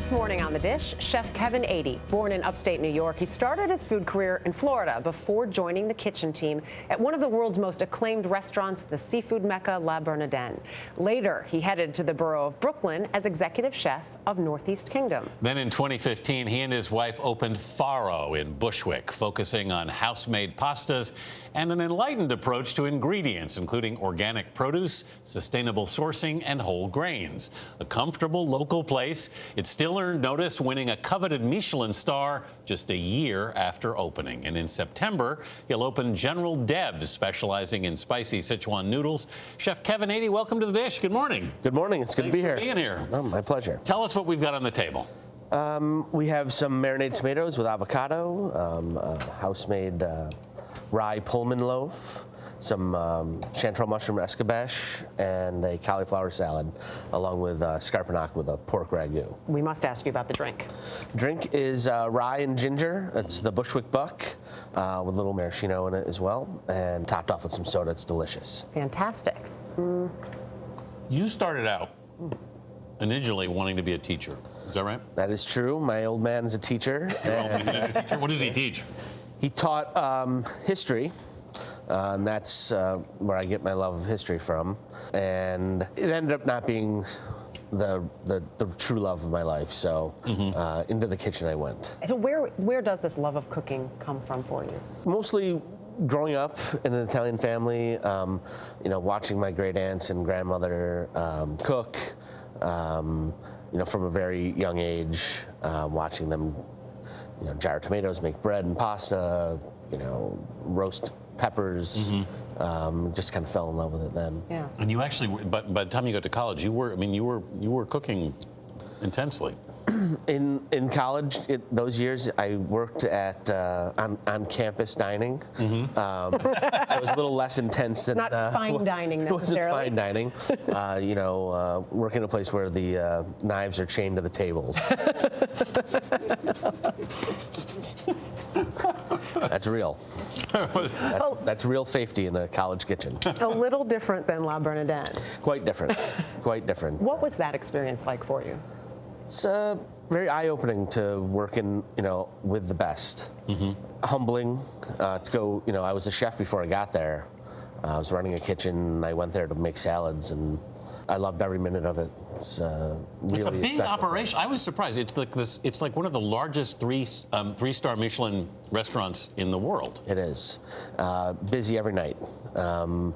This morning on The Dish, Chef Kevin Adey. Born in upstate New York, he started his food career in Florida before joining the kitchen team at one of the world's most acclaimed restaurants, the seafood mecca, Bernardin. Later, he headed to the borough of Brooklyn as executive chef of Northeast Kingdom. Then in 2015, he and his wife opened Faro in Bushwick, focusing on house-made pastas and an enlightened approach to ingredients, including organic produce, sustainable sourcing, and whole grains. A comfortable local place, it still earned notice, winning a coveted Michelin star just a year after opening. And in September, he'll open General Debs, specializing in spicy Sichuan noodles. Chef Kevin Adey, welcome to The Dish. Good morning. Good morning. It's good to be here. Thanks for being here. Oh, my pleasure. Tell us what we've got on the table. We have some marinated tomatoes with avocado, a house-made rye Pullman loaf, some chanterelle mushroom escabeche, and a cauliflower salad, along with scarpinac with a pork ragu. We must ask you about the drink. Drink is rye and ginger. It's the Bushwick Buck with a little maraschino in it as well, and topped off with some soda. It's delicious. Fantastic. You started out initially wanting to be a teacher. Is that right? That is true. My old man's a teacher. And What does he teach? he taught history. And that's where I get my love of history from. And it ended up not being the true love of my life. So into the kitchen I went. So where does this love of cooking come from for you? Mostly growing up in an Italian family, you know, watching my great aunts and grandmother cook, you know, from a very young age, watching them, you know, jar tomatoes, make bread and pasta, you know, roast peppers. Just kind of fell in love with it then. Yeah. And you actually, but by the time you got to college, you were cooking intensely. In college, those years, I worked at on campus dining. So it was a little less intense than Not fine dining necessarily. It wasn't fine dining. You know, working in a place where the knives are chained to the tables. That's real. That's real safety in a college kitchen. A little different than Bernardin. Quite different. Quite different. What was that experience like for you? It's very eye-opening to work in, you know, with the best. Humbling to go. You know, I was a chef before I got there. I was running a kitchen, and I went there to make salads, and I loved every minute of it. It's really It's a big special operation. place. I was surprised. It's like this. It's like one of the largest three-star Michelin restaurants in the world. It is busy every night. You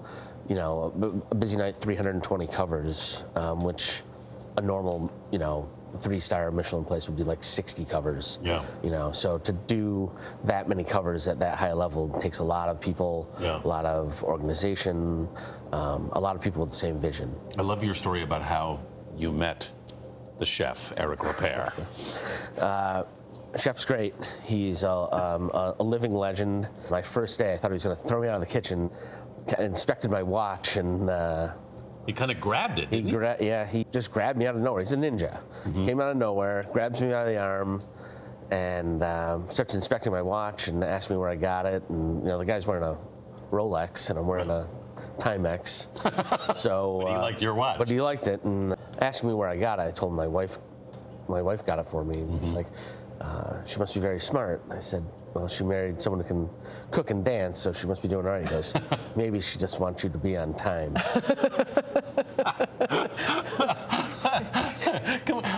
know, a busy night, 320 covers, which a normal, you know, 3-star Michelin place would be like 60 covers. Yeah. You know, so to do that many covers at that high level takes a lot of people, Yeah. a lot of organization, a lot of people with the same vision. I love your story about how you met the chef, Eric Repair. Chef's great. He's a living legend. My first day, I thought he was going to throw me out of the kitchen. Inspected my watch and. He kind of grabbed it, didn't he? Yeah, he just grabbed me out of nowhere. He's a ninja. Came out of nowhere, grabs me out of the arm, and starts inspecting my watch and asked me where I got it. And you know, the guy's wearing a Rolex, and I'm wearing a Timex. So. But he liked your watch. But he liked it, and asked me where I got it. I told him my wife got it for me. And he's like, she must be very smart. I said, well, she married someone who can cook and dance, so she must be doing all right. He goes, maybe she just wants you to be on time.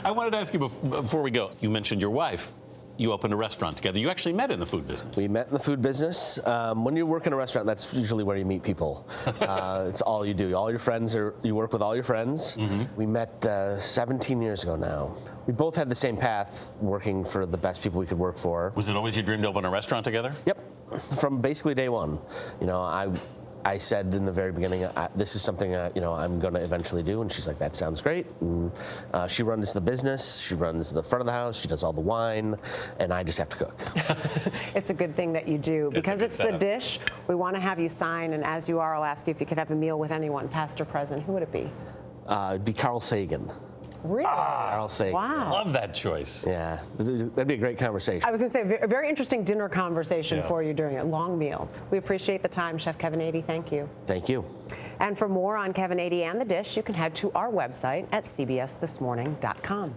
I wanted to ask you before we go. You mentioned your wife. You opened a restaurant together. You actually met in the food business. We met in the food business. When you work in a restaurant, that's usually where you meet people. It's all you do. All your friends you work with all your friends. We met 17 years ago now. We both had the same path, working for the best people we could work for. Was it always your dream to open a restaurant together? Yep, from basically day one. You know, I said in the very beginning, this is something you know, I'm going to eventually do, and she's like, that sounds great. And she runs the business, she runs the front of the house, she does all the wine, and I just have to cook. It's a good thing that you do, because it's the dish. We want to have you sign, and as you are, I'll ask you if you could have a meal with anyone, past or present. Who would it be? It'd be Carl Sagan. Really? Carl Sagan. Wow. Love that choice. Yeah, that'd be a great conversation. I was going to say, a very interesting dinner conversation Yeah. for you during a long meal. We appreciate the time, Chef Kevin Adey. Thank you. Thank you. And for more on Kevin Adey and the dish, you can head to our website at cbsthismorning.com.